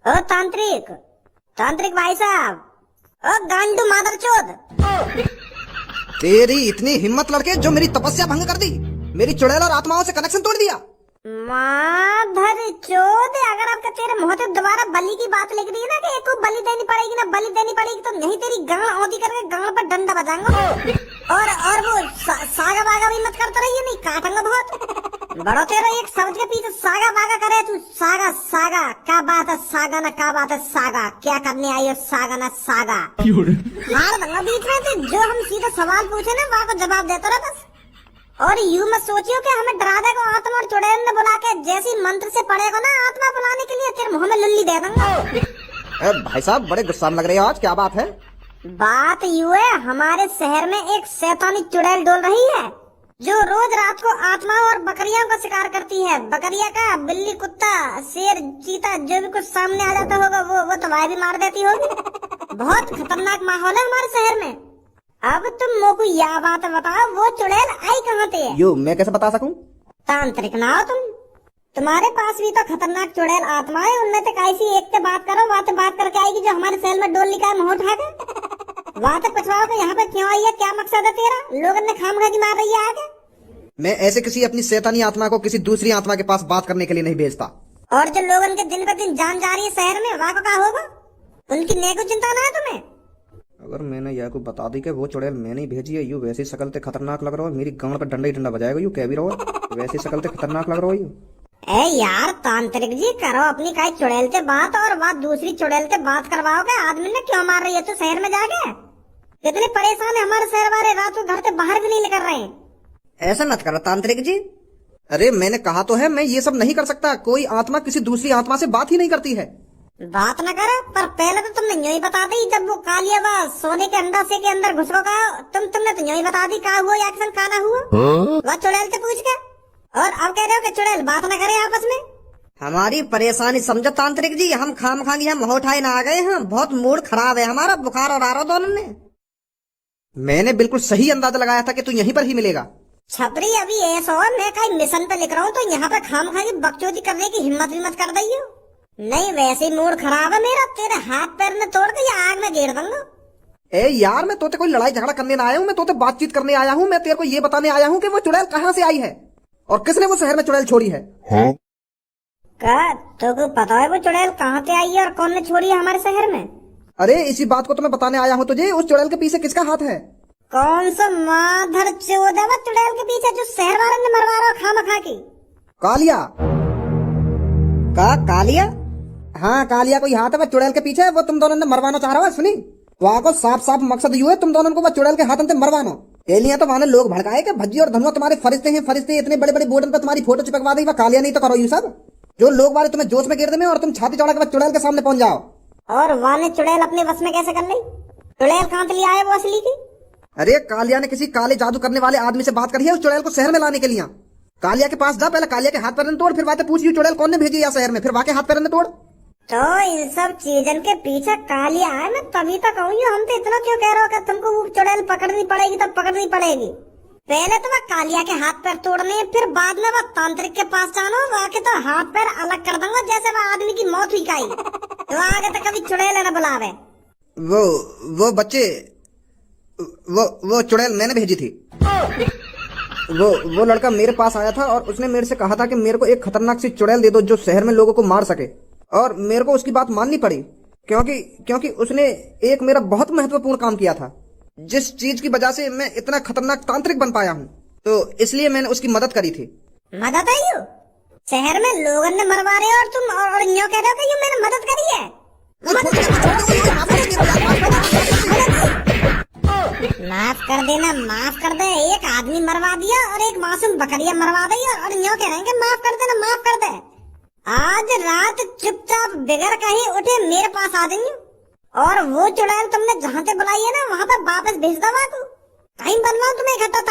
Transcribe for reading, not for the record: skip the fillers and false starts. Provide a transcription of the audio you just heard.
ओ तांत्रिक तांत्रिक भाई साहब, ओ गांडू मादरचोद। तेरी इतनी हिम्मत लड़के जो मेरी तपस्या भंग कर दी, मेरी चुड़ैल और आत्माओं से कनेक्शन तोड़ दिया। मादरचोद, अगर आपका तेरे मुंह से दोबारा बलि की बात लिख दी ना कि एक को बलि देनी पड़ेगी ना बलि देनी पड़ेगी, तो नहीं तेरी गांड औंधी करके गांड पर डंडा बजाऊंगा। और वो सागा बागा भी मत करता रहिए, नहीं काटूंगा बहुत। बड़ो तेरा एक शब्द के पीछे सागा बागा करे तू। सागा सागा क्या बात है, सागा ना क्या बात है, सागा क्या करने आई हो, सागा ना सागा हार दूंगा बीच में से। जो हम सीधा सवाल पूछे ना वहाँ को जवाब देता रहा बस। और यूं मत सोचियो कि हमें डरा देगा आत्मा और चुड़ैल ने बुला के, जैसी मंत्र से पड़ेगा ना आत्मा बुलाने के लिए तेरे मुंह में लुल्ली दे दूंगा। भाई साहब बड़े गुस्सा में लग रहे हो आज, क्या बात है? बात यूं है, हमारे शहर में एक शैतानी चुड़ैल डोल रही है जो रोज रात को आत्माओं और बकरियों का शिकार करती है। बकरिया का, बिल्ली, कुत्ता, शेर, चीता, जो भी कुछ सामने आ जाता होगा वो तो वाह भी मार देती होगी। बहुत खतरनाक माहौल है हमारे शहर में। अब तुम मोको यह बात बताओ, वो चुड़ैल आई कहाँ से है? यो मैं कैसे बता सकूं? तांत्रिक ना हो तुम, तुम्हारे पास भी तो खतरनाक चुड़ैल आत्मा है, उनमें से कैसी एक से बात करो, वहाँ से बात करके आएगी जो हमारे शहर में डोल निकाल मुँह उठा के वहाँ से पूछवाओ कि यहाँ पे क्यों आई है, क्या मकसद है तेरा, लोगों ने खामखा की मार रही है आगे। मैं ऐसे किसी अपनी शैतानी आत्मा को किसी दूसरी आत्मा के पास बात करने के लिए नहीं भेजता। और जो लोगों के दिन पर दिन जान जा रही है शहर में, वहाँ को क्या होगा? उनकी नेको चिंता ना है तुम्हें? अगर मैंने यह को बता दी कि वो चुड़ैल मैंने ही भेजी है, यू वैसी शकल से खतरनाक लग रहा है, मेरी गांड पर डंडा ही डंडा बजाएगा, यू कह भी रहो वैसी शकल से खतरनाक लग रहा है यू। ए यार तांत्रिक जी, करो अपनी काई चुड़ैल से बात और बात दूसरी चुड़ैल से बात करवाओगे। आदमी ने क्यों मार रही है तू शहर में जाके? कितने परेशान है हमारे शहर वाले, रात को घर से बाहर भी नहीं निकल रहे हैं। ऐसा मत करो तांत्रिक जी। अरे मैंने कहा तो है मैं ये सब नहीं कर सकता, कोई आत्मा किसी दूसरी आत्मा से बात ही नहीं करती है। बात न करो, पर पहले तो तुमने यूं ही बता दी जब वो कालिया बा सोने के अंडा से के अंदर घुस का तुमने तो यूं ही बता दी का हुआ या का ना हुआ। वह चुड़ैल से पूछ के, और अब कह रहे हो कि चुड़ैल बात न करे आपस में। हमारी परेशानी समझो तांत्रिक जी, हम खामखागी हम होठाई ना आ गए हैं, बहुत मूड खराब है हमारा, बुखार और आ रहा दोनों ने। मैंने बिल्कुल सही अंदाजा लगाया था कि तू यहीं पर ही मिलेगा। छपरी अभी ऐसा और मैं कहीं मिशन पे लिख रहा हूँ तो यहाँ पे खामखागी बकचोदी करने की हिम्मत भी मत कर दी हो। नहीं वैसे ही मूड खराब है मेरा, तेरे हाथ पैर में तोड़ के या आग में गिर दूंगा। ए यार मैं तोते कोई लड़ाई झगड़ा करने ना आया हूँ, मैं तोते बातचीत करने आया हूँ। मैं तेरे को ये बताने आया हूँ कि वो चुड़ैल कहाँ से आई है और किसने वो शहर में चुड़ैल छोड़ी है। तो को पता है वो चुड़ैल कहाँ से आई है और कौन ने छोड़ी है हमारे शहर में? अरे इसी बात को तो मैं बताने आया हूँ तुझे, उस चुड़ैल के पीछे किसका हाथ है? कौन सा माधर चोद है वो चुड़ैल के पीछे जो शहर वालों ने मरवा रहा खामखा की? कालिया कालिया? हाँ कालिया कोई हाथ है वो चुड़ैल के पीछे, वो तुम दोनों ने मरवाना चाह रहा है। सुनी वहाँ को साफ साफ मकसद ये है तुम दोनों को वो चुड़ैल के हाथों से मरवाना। एलिया तो वहाँ लोग भड़काए कि भज्जी और धनुआ तुम्हारे फरिश्ते हैं, फरिश्ते इतने बड़े बड़े बोर्ड पे तुम्हारी फोटो चिपकवा दी। वह कालिया नहीं तो करो यू सब जो लोग वाले तुम्हें जोश में गिर दे और तुम छाती चौड़ा के चुड़ैल के सामने पहुंच जाओ। और वहाँ ने चुड़ैल अपने बस में कैसे कर ली? चुड़ैल कहाँ से लिया है वो असली की? अरे कालिया ने किसी काले जादू करने वाले आदमी से बात करी है उस चुड़ैल को शहर में लाने के लिए। कालिया के पास जा, पहले कालिया के हाथ पैर तोड़, फिर बातें पूछ चुड़ैल कौन ने भेजी या शहर में, फिर वाके हाथ पैर तोड़। तो इन सब चीजन के पीछे कालिया है, मैं तभी तो कहूँ हम तो इतना क्यों कह रहा हूँ कि तुमको वो चुड़ैल पकड़नी पड़ेगी तो पकड़नी पड़ेगी। पहले तो वह कालिया के हाथ पैर तोड़ने, फिर बाद में वह तांत्रिक के पास जाना, वाके तो हाथ पैर अलग कर दूंगा जैसे वह आदमी की मौत हुई काई। तो आगे तो कभी चुड़ैल न बुलावे। वो बच्चे वो चुड़ैल मैंने भेजी थी। वो लड़का मेरे पास आया था और उसने मेरे से कहा था कि मेरे को एक खतरनाक सी चुड़ैल दे दो जो शहर में लोगों को मार सके, और मेरे को उसकी बात माननी पड़ी क्योंकि उसने एक मेरा बहुत महत्वपूर्ण काम किया था, जिस चीज की वजह से मैं इतना खतरनाक तांत्रिक बन पाया हूँ, तो इसलिए मैंने उसकी मदद करी थी। मदद है यू? शहर में लोगों ने मरवा रहे और तुम और यूं कह रहे हो कि यू मैंने मदद करी है? माफ कर देना, माफ कर दे। एक आदमी मरवा दिया और एक मासूम बकरिया मरवा दी और यूं कह रहे हैं कि माफ कर देना, माफ कर दे। आज रात चुपचाप बिगड़ कहीं उठे मेरे पास आ जाइए और वो चुड़ैल तुमने जहाँ से बुलाई है ना वहाँ पे वापस भेज दो। कहीं बनवाऊं तुम्हें इकट्ठा।